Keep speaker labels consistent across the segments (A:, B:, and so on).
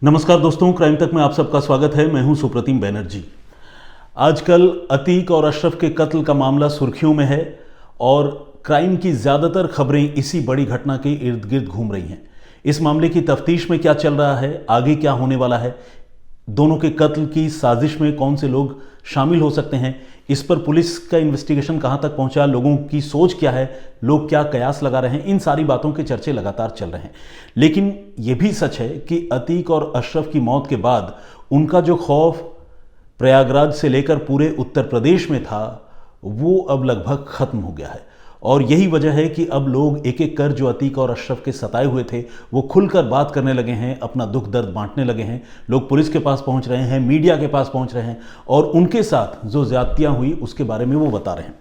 A: नमस्कार दोस्तों, क्राइम तक में आप सबका स्वागत है। मैं हूं सुप्रतिम बैनर्जी। आजकल अतीक और अशरफ के कत्ल का मामला सुर्खियों में है और क्राइम की ज़्यादातर खबरें इसी बड़ी घटना के इर्द गिर्द घूम रही हैं। इस मामले की तफ्तीश में क्या चल रहा है, आगे क्या होने वाला है, दोनों के कत्ल की साजिश में कौन से लोग शामिल हो सकते हैं, इस पर पुलिस का इन्वेस्टिगेशन कहां तक पहुंचा, लोगों की सोच क्या है, लोग क्या कयास लगा रहे हैं, इन सारी बातों के चर्चे लगातार चल रहे हैं। लेकिन यह भी सच है कि अतीक और अशरफ की मौत के बाद उनका जो खौफ प्रयागराज से लेकर पूरे उत्तर प्रदेश में था वो अब लगभग खत्म हो गया है। और यही वजह है कि अब लोग एक एक कर जो अतीक और अशरफ के सताए हुए थे वो खुलकर बात करने लगे हैं, अपना दुख दर्द बांटने लगे हैं। लोग पुलिस के पास पहुंच रहे हैं, मीडिया के पास पहुंच रहे हैं और उनके साथ जो ज्यादतियां हुई उसके बारे में वो बता रहे हैं।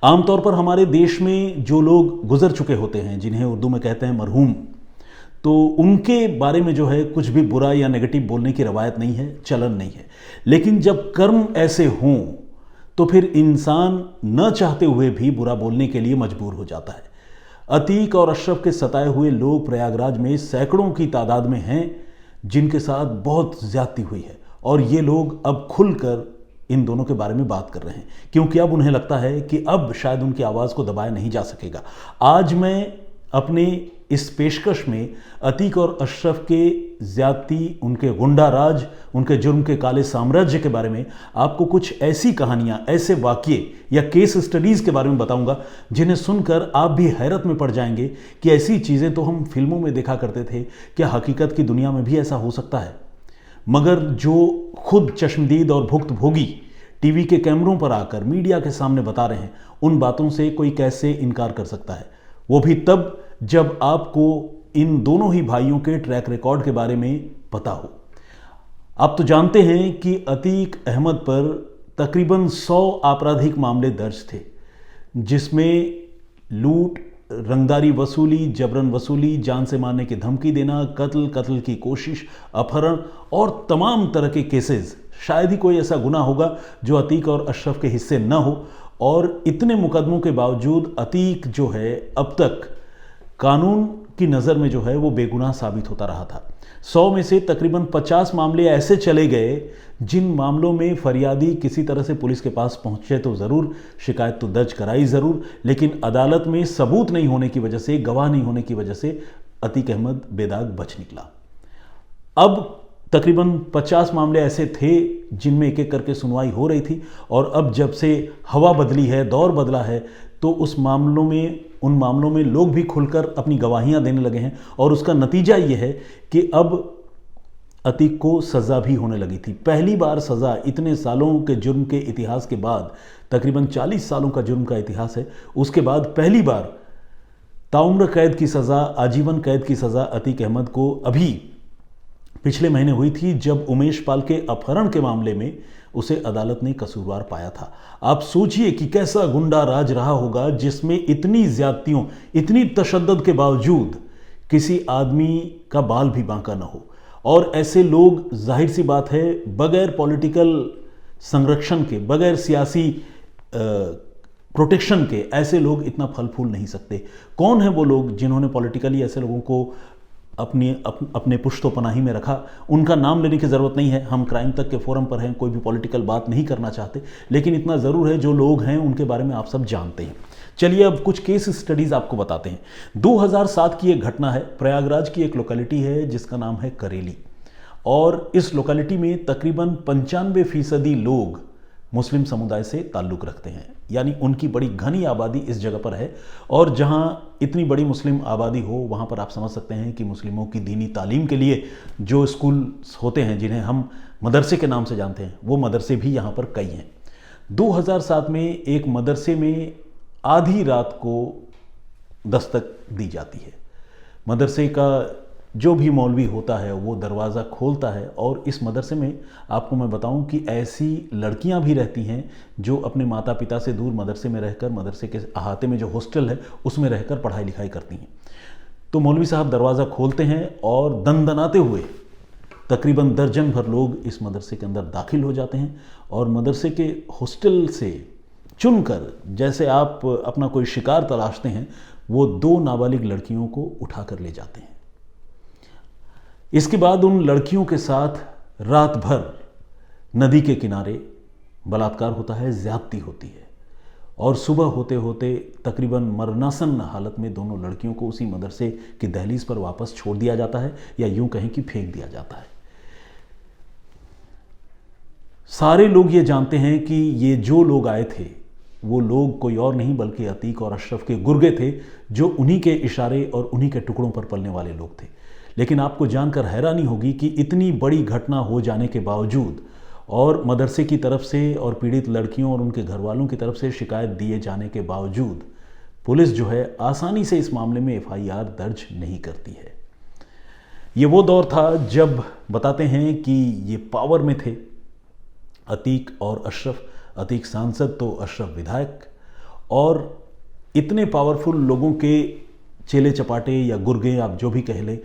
A: आमतौर पर हमारे देश में जो लोग गुजर चुके होते हैं, जिन्हें उर्दू में कहते हैं मरहूम, तो उनके बारे में जो है कुछ भी बुरा या नेगेटिव बोलने की रवायत नहीं है, चलन नहीं है। लेकिन जब कर्म ऐसे हों तो फिर इंसान न चाहते हुए भी बुरा बोलने के लिए मजबूर हो जाता है। अतीक और अशरफ के सताए हुए लोग प्रयागराज में सैकड़ों की तादाद में हैं जिनके साथ बहुत ज्यादती हुई है और ये लोग अब खुलकर इन दोनों के बारे में बात कर रहे हैं, क्योंकि अब उन्हें लगता है कि अब शायद उनकी आवाज़ को दबाया नहीं जा सकेगा। आज मैं अपने इस पेशकश में अतीक और अशरफ के ज्यादती, उनके गुंडा राज, उनके जुर्म के काले साम्राज्य के बारे में आपको कुछ ऐसी कहानियां, ऐसे वाकये या केस स्टडीज़ के बारे में बताऊंगा जिन्हें सुनकर आप भी हैरत में पड़ जाएंगे कि ऐसी चीज़ें तो हम फिल्मों में देखा करते थे, क्या हकीकत की दुनिया में भी ऐसा हो सकता है। मगर जो खुद चश्मदीद और भुक्तभोगी टीवी के कैमरों पर आकर मीडिया के सामने बता रहे हैं, उन बातों से कोई कैसे इनकार कर सकता है, वो भी तब जब आपको इन दोनों ही भाइयों के ट्रैक रिकॉर्ड के बारे में पता हो। आप तो जानते हैं कि अतीक अहमद पर तकरीबन 100 आपराधिक मामले दर्ज थे, जिसमें लूट, रंगदारी वसूली, जबरन वसूली, जान से मारने की धमकी देना, कत्ल की कोशिश, अपहरण और तमाम तरह के केसेस। शायद ही कोई ऐसा गुनाह होगा जो अतीक और अशरफ के हिस्से न हो। और इतने मुकदमों के बावजूद अतीक जो है अब तक कानून की नज़र में जो है वो बेगुनाह साबित होता रहा था। 100 में से तकरीबन 50 मामले ऐसे चले गए जिन मामलों में फरियादी किसी तरह से पुलिस के पास पहुंचे तो ज़रूर, शिकायत तो दर्ज कराई ज़रूर, लेकिन अदालत में सबूत नहीं होने की वजह से, गवाह नहीं होने की वजह से अतीक अहमद बेदाग बच निकला। अब तकरीबन 50 मामले ऐसे थे जिनमें एक एक करके सुनवाई हो रही थी और अब जब से हवा बदली है, दौर बदला है, तो उन मामलों में लोग भी खुलकर अपनी गवाहियां देने लगे हैं और उसका नतीजा ये है कि अब अतीक को सज़ा भी होने लगी थी। पहली बार सज़ा इतने सालों के जुर्म के इतिहास के बाद, तकरीबन 40 सालों का जुर्म का इतिहास है, उसके बाद पहली बार ताउम्र कैद की सज़ा, आजीवन कैद की सज़ा अतीक अहमद को अभी पिछले महीने हुई थी, जब उमेश पाल के अपहरण के मामले में उसे अदालत ने कसूरवार पाया था। आप सोचिए कि कैसा गुंडा राज रहा होगा जिसमें इतनी ज्यादतियों, इतनी तशद्दुद के बावजूद किसी आदमी का बाल भी बांका न हो। और ऐसे लोग, जाहिर सी बात है, बगैर पॉलिटिकल संरक्षण के, बगैर सियासी प्रोटेक्शन के ऐसे लोग इतना फल फूल नहीं सकते। कौन है वो लोग जिन्होंने पॉलिटिकली ऐसे लोगों को अपने पुश्तो पनाही में रखा? उनका नाम लेने की ज़रूरत नहीं है, हम क्राइम तक के फोरम पर हैं, कोई भी पॉलिटिकल बात नहीं करना चाहते, लेकिन इतना ज़रूर है जो लोग हैं उनके बारे में आप सब जानते हैं। चलिए अब कुछ केस स्टडीज़ आपको बताते हैं। 2007 की एक घटना है, प्रयागराज की एक लोकेलिटी है जिसका नाम है करेली, और इस लोकेलिटी में तकरीबन 95% लोग मुस्लिम समुदाय से ताल्लुक़ रखते हैं, यानी उनकी बड़ी घनी आबादी इस जगह पर है। और जहाँ इतनी बड़ी मुस्लिम आबादी हो वहाँ पर आप समझ सकते हैं कि मुस्लिमों की दीनी तालीम के लिए जो स्कूल होते हैं, जिन्हें हम मदरसे के नाम से जानते हैं, वो मदरसे भी यहाँ पर कई हैं। 2007 में एक मदरसे में आधी रात को दस्तक दी जाती है। मदरसे का जो भी मौलवी होता है वो दरवाज़ा खोलता है और इस मदरसे में आपको मैं बताऊं कि ऐसी लड़कियां भी रहती हैं जो अपने माता पिता से दूर मदरसे में रहकर, मदरसे के अहाते में जो हॉस्टल है उसमें रहकर पढ़ाई लिखाई करती हैं। तो मौलवी साहब दरवाज़ा खोलते हैं और दनदनाते हुए तकरीबन दर्जन भर लोग इस मदरसे के अंदर दाखिल हो जाते हैं और मदरसे के हॉस्टल से चुनकर, जैसे आप अपना कोई शिकार तलाशते हैं, वो 2 नाबालिग लड़कियों को उठा कर ले जाते हैं। इसके बाद उन लड़कियों के साथ रात भर नदी के किनारे बलात्कार होता है, ज्यादती होती है और सुबह होते होते तकरीबन मरनासन हालत में दोनों लड़कियों को उसी मदरसे की दहलीज पर वापस छोड़ दिया जाता है, या यूं कहें कि फेंक दिया जाता है। सारे लोग ये जानते हैं कि ये जो लोग आए थे वो लोग कोई और नहीं बल्कि अतीक और अशरफ के गुर्गे थे, जो उन्हीं के इशारे और उन्हीं के टुकड़ों पर पलने वाले लोग थे। लेकिन आपको जानकर हैरानी होगी कि इतनी बड़ी घटना हो जाने के बावजूद और मदरसे की तरफ से और पीड़ित लड़कियों और उनके घर वालों की तरफ से शिकायत दिए जाने के बावजूद पुलिस जो है आसानी से इस मामले में एफआईआर दर्ज नहीं करती है। ये वो दौर था जब बताते हैं कि ये पावर में थे अतीक और अशरफ, अतीक सांसद तो अशरफ विधायक, और इतने पावरफुल लोगों के चेले चपाटे या गुर्गे आप जो भी कह लें,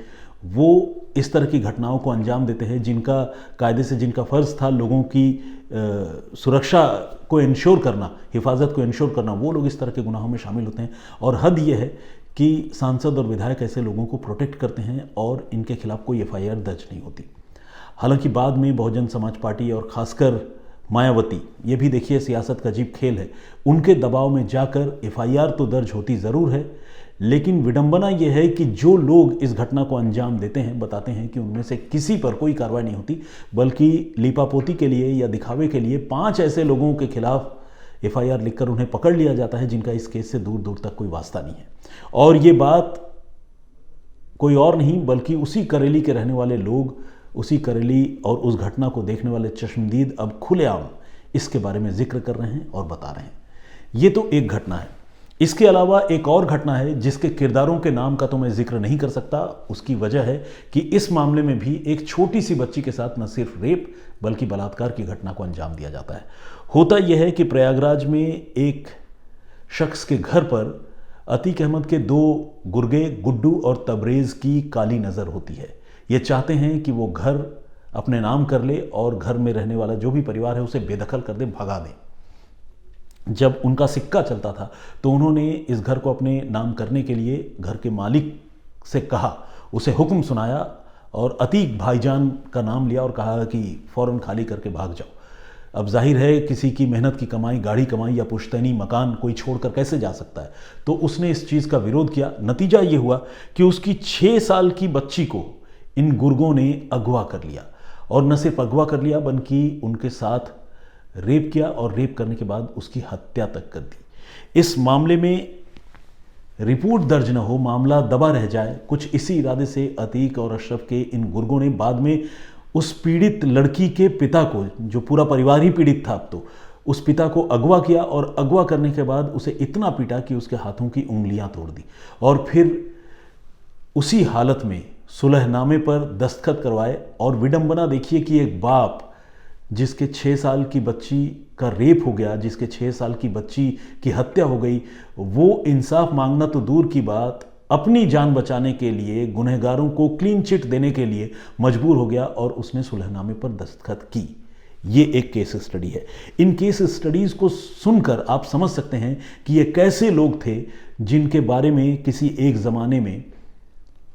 A: वो इस तरह की घटनाओं को अंजाम देते हैं जिनका कायदे से जिनका फ़र्ज़ था लोगों की सुरक्षा को इंश्योर करना, हिफाजत को इंश्योर करना, वो लोग इस तरह के गुनाहों में शामिल होते हैं। और हद ये है कि सांसद और विधायक ऐसे लोगों को प्रोटेक्ट करते हैं और इनके खिलाफ कोई एफआईआर दर्ज नहीं होती। हालांकि बाद में बहुजन समाज पार्टी और ख़ासकर मायावती, ये भी देखिए सियासत का अजीब खेल है, उनके दबाव में जाकर एफआईआर तो दर्ज होती ज़रूर है, लेकिन विडंबना यह है कि जो लोग इस घटना को अंजाम देते हैं बताते हैं कि उनमें से किसी पर कोई कार्रवाई नहीं होती, बल्कि लीपापोती के लिए या दिखावे के लिए 5 ऐसे लोगों के खिलाफ एफआईआर लिखकर उन्हें पकड़ लिया जाता है जिनका इस केस से दूर दूर तक कोई वास्ता नहीं है। और ये बात कोई और नहीं बल्कि उसी करेली के रहने वाले लोग, उसी करेली और उस घटना को देखने वाले चश्मदीद अब खुलेआम इसके बारे में जिक्र कर रहे हैं और बता रहे हैं। ये तो एक घटना है। इसके अलावा एक और घटना है जिसके किरदारों के नाम का तो मैं जिक्र नहीं कर सकता। उसकी वजह है कि इस मामले में भी एक छोटी सी बच्ची के साथ न सिर्फ रेप बल्कि बलात्कार की घटना को अंजाम दिया जाता है। होता यह है कि प्रयागराज में एक शख्स के घर पर अतीक अहमद के 2 गुर्गे गुड्डू और तबरेज़ की काली नज़र होती है। ये चाहते हैं कि वो घर अपने नाम कर ले और घर में रहने वाला जो भी परिवार है उसे बेदखल कर दे, भगा दे। जब उनका सिक्का चलता था तो उन्होंने इस घर को अपने नाम करने के लिए घर के मालिक से कहा, उसे हुक्म सुनाया और अतीक भाईजान का नाम लिया और कहा कि फ़ौरन खाली करके भाग जाओ। अब जाहिर है किसी की मेहनत की कमाई, गाढ़ी कमाई या पुश्तैनी मकान कोई छोड़कर कैसे जा सकता है, तो उसने इस चीज़ का विरोध किया। नतीजा ये हुआ कि उसकी 6 साल की बच्ची को इन गुर्गों ने अगवा कर लिया, और न सिर्फ अगवा कर लिया बल्कि उनके साथ रेप किया और रेप करने के बाद उसकी हत्या तक कर दी। इस मामले में रिपोर्ट दर्ज न हो, मामला दबा रह जाए, कुछ इसी इरादे से अतीक और अशरफ के इन गुर्गों ने बाद में उस पीड़ित लड़की के पिता को, जो पूरा परिवार ही पीड़ित था अब तो, उस पिता को अगवा किया और अगवा करने के बाद उसे इतना पीटा कि उसके हाथों की उंगलियां तोड़ दी, और फिर उसी हालत में सुलहनामे पर दस्तखत करवाए। और विडंबना देखिए कि एक बाप जिसके 6 साल की बच्ची का रेप हो गया, जिसके 6 साल की बच्ची की हत्या हो गई, वो इंसाफ मांगना तो दूर की बात, अपनी जान बचाने के लिए गुनहगारों को क्लीन चिट देने के लिए मजबूर हो गया और उसने सुलहनामे पर दस्तखत की। ये एक केस स्टडी है। इन केस स्टडीज़ को सुनकर आप समझ सकते हैं कि ये कैसे लोग थे जिनके बारे में किसी एक ज़माने में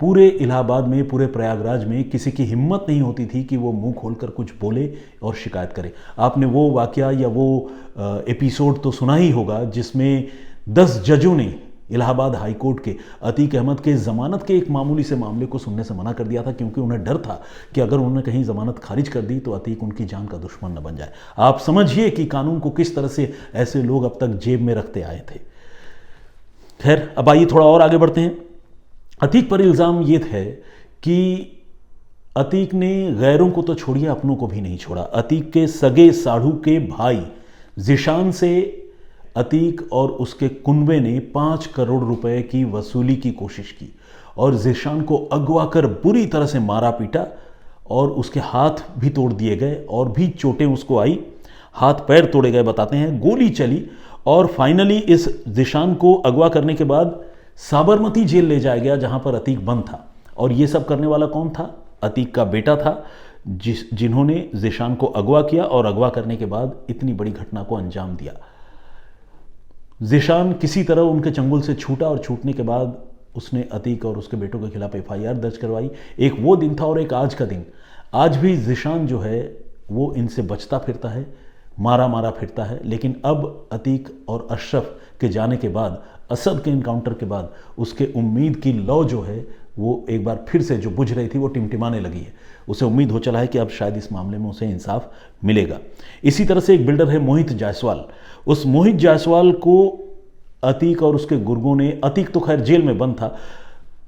A: पूरे इलाहाबाद में, पूरे प्रयागराज में किसी की हिम्मत नहीं होती थी कि वो मुंह खोलकर कुछ बोले और शिकायत करे। आपने वो वाकया या वो एपिसोड तो सुना ही होगा जिसमें 10 जजों ने इलाहाबाद हाई कोर्ट के अतीक अहमद के ज़मानत के एक मामूली से मामले को सुनने से मना कर दिया था, क्योंकि उन्हें डर था कि अगर उन्होंने कहीं ज़मानत खारिज कर दी तो अतीक उनकी जान का दुश्मन न बन जाए। आप समझिए कि कानून को किस तरह से ऐसे लोग अब तक जेब में रखते आए थे। खैर, अब आइए थोड़ा और आगे बढ़ते हैं। अतीक पर इल्ज़ाम ये है कि अतीक ने गैरों को तो छोड़िए, अपनों को भी नहीं छोड़ा। अतीक के सगे साढ़ू के भाई ज़ीशान से अतीक और उसके कुनबे ने 5 करोड़ रुपए की वसूली की कोशिश की और ज़ीशान को अगवा कर बुरी तरह से मारा पीटा और उसके हाथ भी तोड़ दिए गए और भी चोटें उसको आई, हाथ पैर तोड़े गए बताते हैं, गोली चली और फाइनली इस ज़ीशान को अगवा करने के बाद साबरमती जेल ले जाया गया जहां पर अतीक बंद था। और ये सब करने वाला कौन था? अतीक का बेटा था, जिन्होंने ज़ीशान को अगवा किया और अगवा करने के बाद इतनी बड़ी घटना को अंजाम दिया। ज़ीशान किसी तरह उनके चंगुल से छूटा और छूटने के बाद उसने अतीक और उसके बेटों के खिलाफ एफआईआर दर्ज करवाई। एक वो दिन था और एक आज का दिन। आज भी ज़ीशान जो है वो इनसे बचता फिरता है, मारा मारा फिरता है। लेकिन अब अतीक और अशरफ के जाने के बाद, असद के इनकाउंटर के बाद, उसके उम्मीद की लौ जो है वो एक बार फिर से जो बुझ रही थी वो टिमटिमाने लगी है। उसे उम्मीद हो चला है कि अब शायद इस मामले में उसे इंसाफ मिलेगा। इसी तरह से एक बिल्डर है मोहित जायसवाल। उस मोहित जायसवाल को अतीक और उसके गुर्गों ने, अतीक तो खैर जेल में बंद था,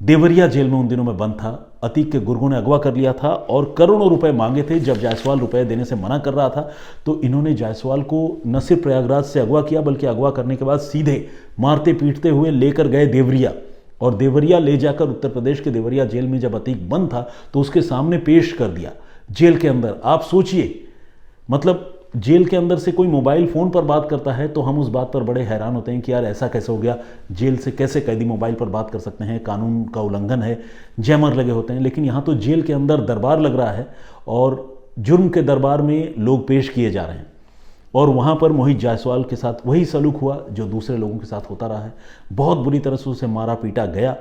A: देवरिया जेल में उन दिनों में बंद था, अतीक के गुर्गों ने अगवा कर लिया था और करोड़ों रुपए मांगे थे। जब जायसवाल रुपए देने से मना कर रहा था तो इन्होंने जायसवाल को न सिर्फ प्रयागराज से अगवा किया बल्कि अगवा करने के बाद सीधे मारते पीटते हुए लेकर गए देवरिया। और देवरिया ले जाकर उत्तर प्रदेश के देवरिया जेल में जब अतीक बंद था तो उसके सामने पेश कर दिया जेल के अंदर। आप सोचिए, मतलब जेल के अंदर से कोई मोबाइल फ़ोन पर बात करता है तो हम उस बात पर बड़े हैरान होते हैं कि यार ऐसा कैसे हो गया, जेल से कैसे कैदी मोबाइल पर बात कर सकते हैं, कानून का उल्लंघन है, जैमर लगे होते हैं। लेकिन यहाँ तो जेल के अंदर दरबार लग रहा है और जुर्म के दरबार में लोग पेश किए जा रहे हैं। और वहाँ पर मोहित जायसवाल के साथ वही सलूक हुआ जो दूसरे लोगों के साथ होता रहा है। बहुत बुरी तरह से उसे मारा पीटा गया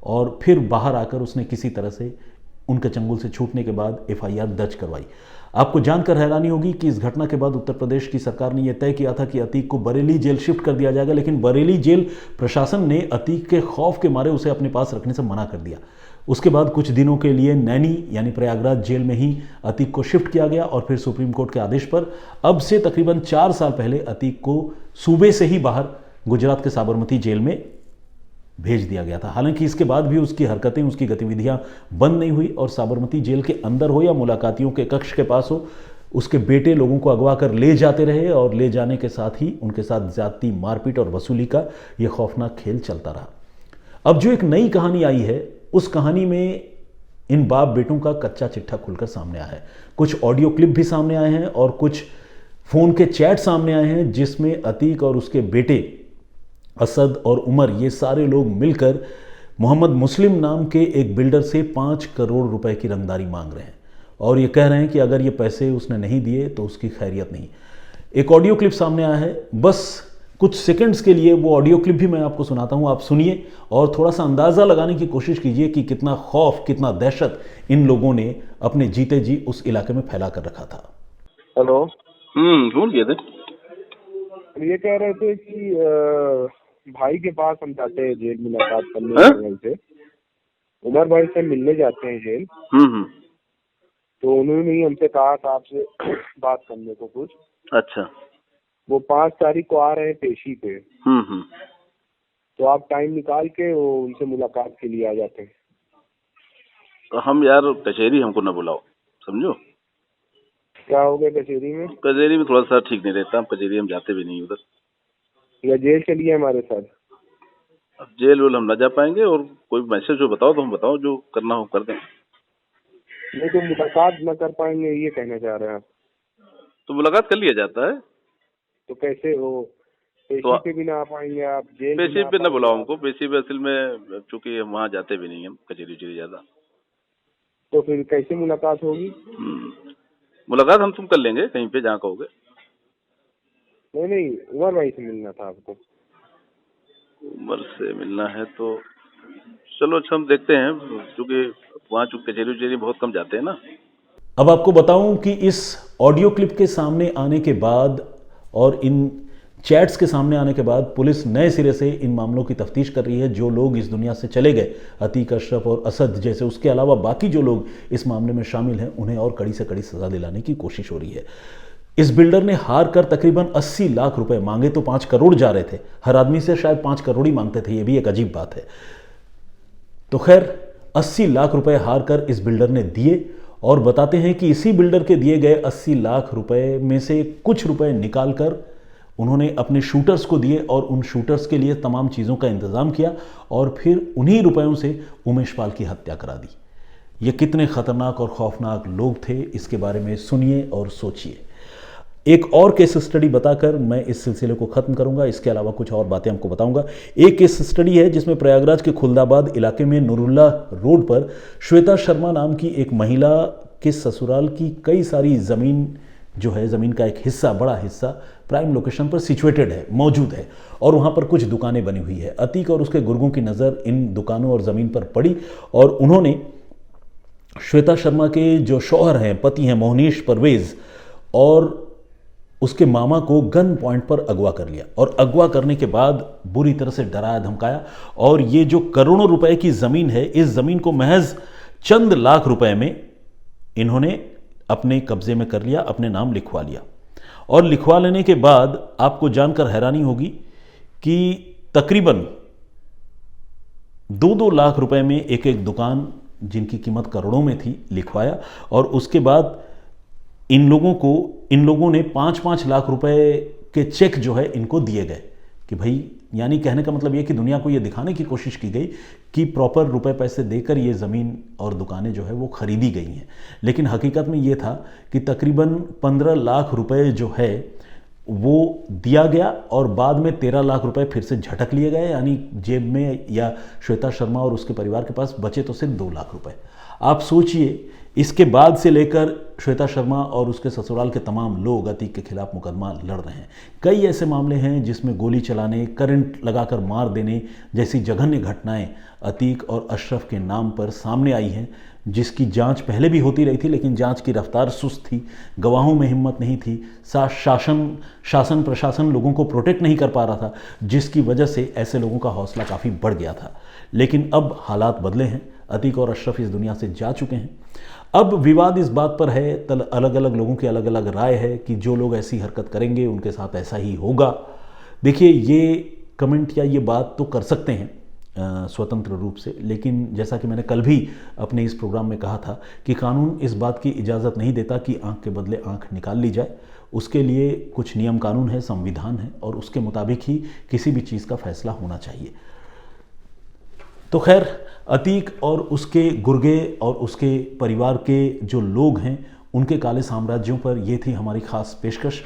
A: और फिर बाहर आकर उसने किसी तरह से उनके चंगुल से छूटने के बाद एफआईआर दर्ज करवाई। आपको जानकर हैरानी होगी कि इस घटना के बाद उत्तर प्रदेश की सरकार ने यह तय किया था कि अतीक को बरेली जेल शिफ्ट कर दिया जाएगा, लेकिन बरेली जेल प्रशासन ने अतीक के खौफ के मारे उसे अपने पास रखने से मना कर दिया। उसके बाद कुछ दिनों के लिए नैनी यानी प्रयागराज जेल में ही अतीक को शिफ्ट किया गया और फिर सुप्रीम कोर्ट के आदेश पर अब से तकरीबन 4 साल पहले अतीक को सूबे से ही बाहर गुजरात के साबरमती जेल में भेज दिया गया था। हालांकि इसके बाद भी उसकी हरकतें, उसकी गतिविधियां बंद नहीं हुई और साबरमती जेल के अंदर हो या मुलाकातियों के कक्ष के पास हो, उसके बेटे लोगों को अगवा कर ले जाते रहे और ले जाने के साथ ही उनके साथ ज्यादती, मारपीट और वसूली का यह खौफनाक खेल चलता रहा। अब जो एक नई कहानी आई है उस कहानी में इन बाप बेटों का कच्चा चिट्ठा खुलकर सामने आया है। कुछ ऑडियो क्लिप भी सामने आए हैं और कुछ फोन के चैट सामने आए हैं जिसमें अतीक और उसके बेटे असद और उमर, ये सारे लोग मिलकर मोहम्मद मुस्लिम नाम के एक बिल्डर से 5 करोड़ रुपए की रंगदारी मांग रहे हैं और ये कह रहे हैं कि अगर ये पैसे उसने नहीं दिए तो उसकी खैरियत नहीं। एक ऑडियो क्लिप सामने आया है, बस कुछ सेकंड्स के लिए वो ऑडियो क्लिप भी मैं आपको सुनाता हूं, आप सुनिए और थोड़ा सा अंदाज़ा लगाने की कोशिश कीजिए कि कितना खौफ, कितना दहशत इन लोगों ने अपने जीते जी उस इलाके में फैला कर रखा था।
B: हेलो।
C: बोल गए थे।
B: ये कह रहे थे कि भाई के पास हम जाते हैं जेल मुलाकात करने से, उमर भाई से मिलने जाते हैं जेल। तो उन्होंने ही हमसे कहा था आपसे बात करने को कुछ।
C: अच्छा।
B: वो 5 तारीख को आ रहे हैं पेशी पे। तो आप टाइम निकाल के वो उनसे मुलाकात के लिए आ जाते हैं।
C: तो हम यार कचहरी हमको न बुलाओ, समझो।
B: क्या हो गया कचहरी में?
C: कचहरी में थोड़ा सा ठीक नहीं रहता, हम कचहरी हम जाते भी नहीं उधर।
B: या जेल चलिए हमारे साथ।
C: अब जेल वेल हम न जा पाएंगे और कोई मैसेज हो बताओ तो हम बताओ, जो करना हो कर दें।
B: नहीं तो मुलाकात न कर पाएंगे ये कहना चाह रहे हैं आप?
C: तो मुलाकात कर लिया जाता है।
B: तो कैसे हो पेशी
C: तो
B: पे भी ना आ पाएंगे आप, जेल
C: पेशी पे न बुलाओ हमको। पेशी पे असल में चूंकि हम वहाँ जाते भी नहीं, हम कचहरी ज्यादा।
B: तो फिर कैसे मुलाकात होगी?
C: मुलाकात हम तुम कर लेंगे कहीं पे जहाँ कहोगे।
B: नहीं, उमर भाई से मिलना था आपको।
C: उमर से मिलना है तो चलो अच्छा, हम देखते हैं, क्योंकि वहाँ चूंकि कचहरी बहुत कम जाते हैं ना।
A: अब आपको बताऊं कि इस ऑडियो क्लिप के सामने आने के बाद और इन चैट्स के सामने आने के बाद पुलिस नए सिरे से इन मामलों की तफ्तीश कर रही है। जो लोग इस दुनिया से चले गए, अतीक, अशरफ और असद जैसे, उसके अलावा बाकी जो लोग इस मामले में शामिल हैं उन्हें और कड़ी से कड़ी सजा दिलाने की कोशिश हो रही है। इस बिल्डर ने हार कर तकरीबन 80 लाख रुपए मांगे तो 5 करोड़ जा रहे थे। हर आदमी से शायद 5 करोड़ ही मांगते थे, ये भी एक अजीब बात है। तो खैर 80 लाख रुपए हार कर इस बिल्डर ने दिए और बताते हैं कि इसी बिल्डर के दिए गए 80 लाख रुपए में से कुछ रुपए निकाल कर उन्होंने अपने शूटर्स को दिए और उन शूटर्स के लिए तमाम चीज़ों का इंतज़ाम किया और फिर उन्हीं रुपयों से उमेश पाल की हत्या करा दी। ये कितने ख़तरनाक और खौफनाक लोग थे, इसके बारे में सुनिए और सोचिए। एक और केस स्टडी बताकर मैं इस सिलसिले को ख़त्म करूंगा। इसके अलावा कुछ और बातें आपको बताऊंगा। एक केस स्टडी है जिसमें प्रयागराज के खुलदाबाद इलाके में नूरुल्लाह रोड पर श्वेता शर्मा नाम की एक महिला के ससुराल की कई सारी ज़मीन जो है ज़मीन का एक हिस्सा, बड़ा हिस्सा प्राइम लोकेशन पर सिचुएटेड है, मौजूद है, और वहाँ पर कुछ दुकानें बनी हुई है। अतीक और उसके गुर्गों की नज़र इन दुकानों और ज़मीन पर पड़ी और उन्होंने श्वेता शर्मा के जो शौहर हैं, पति हैं मोहनीश परवेज़, और उसके मामा को गन पॉइंट पर अगवा कर लिया और अगवा करने के बाद बुरी तरह से डराया धमकाया। और ये जो करोड़ों रुपए की ज़मीन है, इस ज़मीन को महज चंद लाख रुपए में इन्होंने अपने कब्जे में कर लिया, अपने नाम लिखवा लिया। और लिखवा लेने के बाद आपको जानकर हैरानी होगी कि तकरीबन 2-2 लाख रुपए में एक एक दुकान, जिनकी कीमत करोड़ों में थी, लिखवाया। और उसके बाद इन लोगों ने 5-5 लाख रुपए के चेक जो है इनको दिए गए कि भाई, यानी कहने का मतलब ये कि दुनिया को ये दिखाने की कोशिश की गई कि प्रॉपर रुपए पैसे देकर ये ज़मीन और दुकानें जो है वो खरीदी गई हैं। लेकिन हकीकत में ये था कि तकरीबन 15 लाख रुपए जो है वो दिया गया और बाद में 13 लाख रुपए फिर से झटक लिए गए, यानी जेब में या श्वेता शर्मा और उसके परिवार के पास बचे तो सिर्फ 2 लाख रुपए। आप सोचिए, इसके बाद से लेकर श्वेता शर्मा और उसके ससुराल के तमाम लोग अतीक के खिलाफ मुकदमा लड़ रहे हैं। कई ऐसे मामले हैं जिसमें गोली चलाने, करंट लगाकर मार देने जैसी जघन्य घटनाएं अतीक और अशरफ के नाम पर सामने आई हैं, जिसकी जांच पहले भी होती रही थी, लेकिन जांच की रफ्तार सुस्त थी, गवाहों में हिम्मत नहीं थी, शासन प्रशासन लोगों को प्रोटेक्ट नहीं कर पा रहा था, जिसकी वजह से ऐसे लोगों का हौसला काफ़ी बढ़ गया था। लेकिन अब हालात बदले हैं, अतीक और अशरफ इस दुनिया से जा चुके हैं। अब विवाद इस बात पर है, अलग अलग लोगों की अलग अलग राय है कि जो लोग ऐसी हरकत करेंगे उनके साथ ऐसा ही होगा। देखिए, ये कमेंट या ये बात तो कर सकते हैं स्वतंत्र रूप से, लेकिन जैसा कि मैंने कल भी अपने इस प्रोग्राम में कहा था कि कानून इस बात की इजाज़त नहीं देता कि आंख के बदले आंख निकाल ली जाए। उसके लिए कुछ नियम कानून है, संविधान है, और उसके मुताबिक ही किसी भी चीज़ का फैसला होना चाहिए। तो खैर, अतीक और उसके गुर्गे और उसके परिवार के जो लोग हैं, उनके काले साम्राज्यों पर ये थी हमारी ख़ास पेशकश।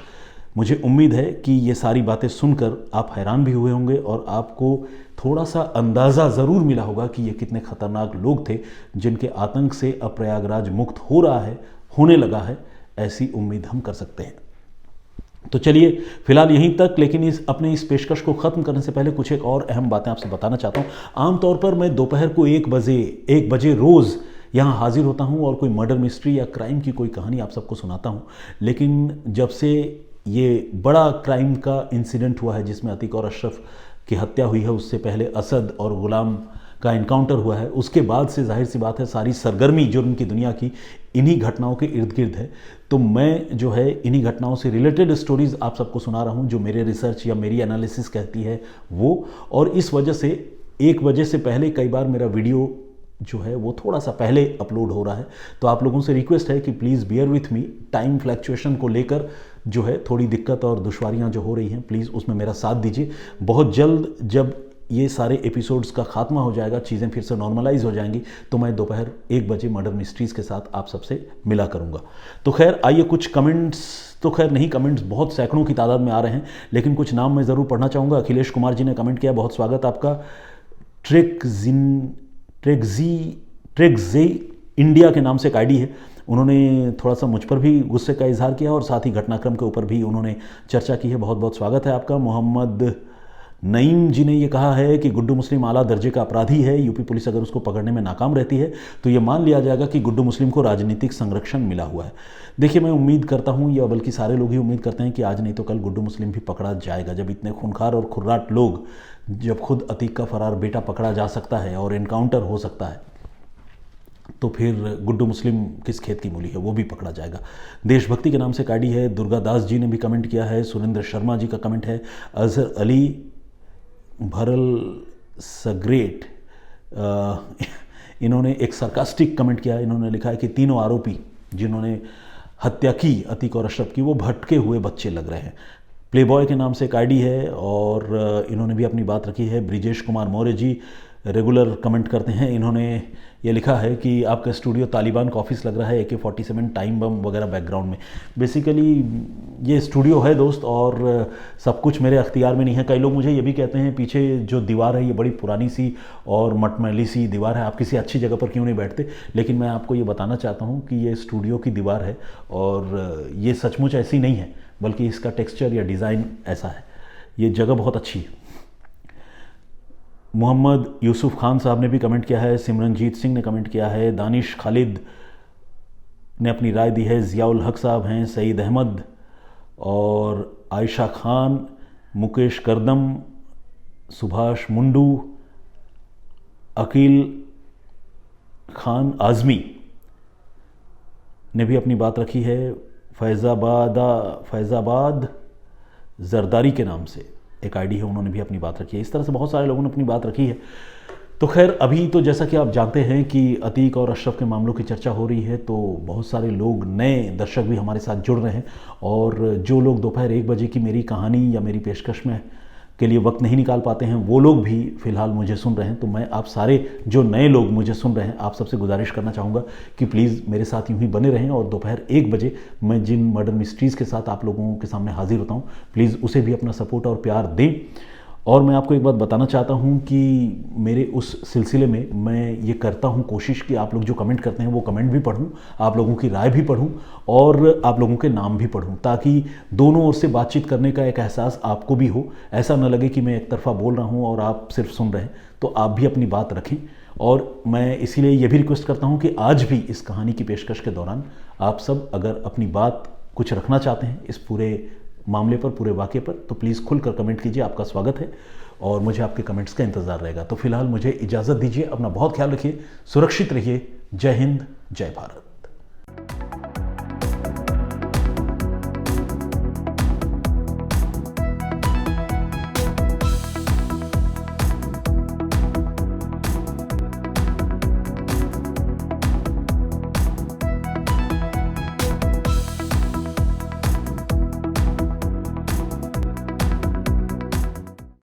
A: मुझे उम्मीद है कि ये सारी बातें सुनकर आप हैरान भी हुए होंगे और आपको थोड़ा सा अंदाज़ा ज़रूर मिला होगा कि ये कितने ख़तरनाक लोग थे जिनके आतंक से अब प्रयागराज मुक्त हो रहा है, होने लगा है, ऐसी उम्मीद हम कर सकते हैं। तो चलिए फिलहाल यहीं तक, लेकिन अपने इस पेशकश को ख़त्म करने से पहले कुछ एक और अहम बातें आपसे बताना चाहता हूँ। आमतौर पर मैं दोपहर को 1 बजे रोज़ यहाँ हाजिर होता हूँ और कोई मर्डर मिस्ट्री या क्राइम की कोई कहानी आप सबको सुनाता हूँ। लेकिन जब से ये बड़ा क्राइम का इंसिडेंट हुआ है जिसमें अतीक और अशरफ की हत्या हुई है, उससे पहले असद और गुलाम का इनकाउंटर हुआ है, उसके बाद से जाहिर सी बात है सारी सरगर्मी जुर्म की दुनिया की इन्हीं घटनाओं के इर्द गिर्द है। तो मैं जो है इन्हीं घटनाओं से रिलेटेड स्टोरीज़ आप सबको सुना रहा हूँ, जो मेरे रिसर्च या मेरी एनालिसिस कहती है वो। और इस वजह से 1 बजे से पहले कई बार मेरा वीडियो जो है वो थोड़ा सा पहले अपलोड हो रहा है। तो आप लोगों से रिक्वेस्ट है कि please beer with me, time fluctuation को लेकर जो है थोड़ी दिक्कत और दुश्वारियाँ जो हो रही हैं, प्लीज़ उसमें मेरा साथ दीजिए। बहुत जल्द जब ये सारे एपिसोड्स का खात्मा हो जाएगा, चीज़ें फिर से नॉर्मलाइज हो जाएंगी, तो मैं दोपहर 1 बजे मर्डर मिस्ट्रीज़ के साथ आप सबसे मिला करूँगा। तो खैर आइए, कुछ कमेंट्स तो खैर नहीं, कमेंट्स बहुत सैकड़ों की तादाद में आ रहे हैं, लेकिन कुछ नाम मैं ज़रूर पढ़ना चाहूँगा। अखिलेश कुमार जी ने कमेंट किया, बहुत स्वागत आपका। ट्रेक्जी इंडिया के नाम से एक आईडी है, उन्होंने थोड़ा सा मुझ पर भी गुस्से का इजहार किया और साथ ही घटनाक्रम के ऊपर भी उन्होंने चर्चा की है। बहुत बहुत स्वागत है आपका। मोहम्मद नईम जी ने ये कहा है कि गुड्डू मुस्लिम आला दर्जे का अपराधी है, यूपी पुलिस अगर उसको पकड़ने में नाकाम रहती है तो ये मान लिया जाएगा कि गुड्डू मुस्लिम को राजनीतिक संरक्षण मिला हुआ है। देखिए, मैं उम्मीद करता हूँ, या बल्कि सारे लोग ही उम्मीद करते हैं कि आज नहीं तो कल गुड्डू मुस्लिम भी पकड़ा जाएगा। जब इतने खूंखार और खुर्राट लोग, जब खुद अतीक का फरार बेटा पकड़ा जा सकता है और एनकाउंटर हो सकता है, तो फिर गुड्डू मुस्लिम किस खेत की मूली है, वो भी पकड़ा जाएगा। देशभक्ति के नाम से काडी है। दुर्गा दास जी ने भी कमेंट किया है। सुरेंद्र शर्मा जी का कमेंट है। अजहर अली भरल सग्रेट, इन्होंने एक सरकास्टिक कमेंट किया है। इन्होंने लिखा है कि तीनों आरोपी जिन्होंने हत्या की अतीक और अशरफ की, वो भटके हुए बच्चे लग रहे हैं। प्लेबॉय के नाम से एक आईडी है और इन्होंने भी अपनी बात रखी है। ब्रिजेश कुमार मौर्य जी रेगुलर कमेंट करते हैं। इन्होंने ये लिखा है कि आपका स्टूडियो तालिबान का ऑफिस लग रहा है, AK-47 टाइम बम वगैरह बैकग्राउंड में। बेसिकली ये स्टूडियो है दोस्त, और सब कुछ मेरे अख्तियार में नहीं है। कई लोग मुझे ये भी कहते हैं पीछे जो दीवार है ये बड़ी पुरानी सी और मटमैली सी दीवार है, आप किसी अच्छी जगह पर क्यों नहीं बैठते। लेकिन मैं आपको ये बताना चाहता हूँ कि ये स्टूडियो की दीवार है और ये सचमुच ऐसी नहीं है, बल्कि इसका टेक्सचर या डिज़ाइन ऐसा है। ये जगह बहुत अच्छी है। मोहम्मद यूसुफ खान साहब ने भी कमेंट किया है, सिमरनजीत सिंह ने कमेंट किया है, दानिश खालिद ने अपनी राय दी है, ज़ियाउल हक साहब हैं, सईद अहमद और आयशा खान, मुकेश करदम, सुभाष मुंडू, अकील खान आज़मी ने भी अपनी बात रखी है। फैज़ाबाद जरदारी के नाम से एक आईडी है, उन्होंने भी अपनी बात रखी है। इस तरह से बहुत सारे लोगों ने अपनी बात रखी है। तो खैर अभी तो जैसा कि आप जानते हैं कि अतीक और अशरफ के मामलों की चर्चा हो रही है, तो बहुत सारे लोग, नए दर्शक भी हमारे साथ जुड़ रहे हैं। और जो लोग दोपहर 1 बजे की मेरी कहानी या मेरी पेशकश में के लिए वक्त नहीं निकाल पाते हैं, वो लोग भी फ़िलहाल मुझे सुन रहे हैं। तो मैं आप सारे जो नए लोग मुझे सुन रहे हैं, आप सबसे गुजारिश करना चाहूँगा कि प्लीज़ मेरे साथ यूँ ही बने रहें, और दोपहर 1 बजे मैं जिन मर्डर मिस्ट्रीज़ के साथ आप लोगों के सामने हाजिर होता हूँ, प्लीज़ उसे भी अपना सपोर्ट और प्यार दें। और मैं आपको एक बात बताना चाहता हूँ कि मेरे उस सिलसिले में मैं ये करता हूँ कोशिश कि आप लोग जो कमेंट करते हैं वो कमेंट भी पढूँ, आप लोगों की राय भी पढूँ और आप लोगों के नाम भी पढूँ, ताकि दोनों ओर से बातचीत करने का एक एहसास आपको भी हो। ऐसा न लगे कि मैं एक तरफा बोल रहा हूँ और आप सिर्फ सुन रहे हैं। तो आप भी अपनी बात रखें। और मैं इसीलिए ये भी रिक्वेस्ट करता हूँ कि आज भी इस कहानी की पेशकश के दौरान आप सब अगर अपनी बात कुछ रखना चाहते हैं इस पूरे मामले पर, पूरे वाक़े पर, तो प्लीज़ खुलकर कमेंट कीजिए। आपका स्वागत है और मुझे आपके कमेंट्स का इंतज़ार रहेगा। तो फिलहाल मुझे इजाज़त दीजिए। अपना बहुत ख्याल रखिए, सुरक्षित रहिए। जय हिंद, जय भारत।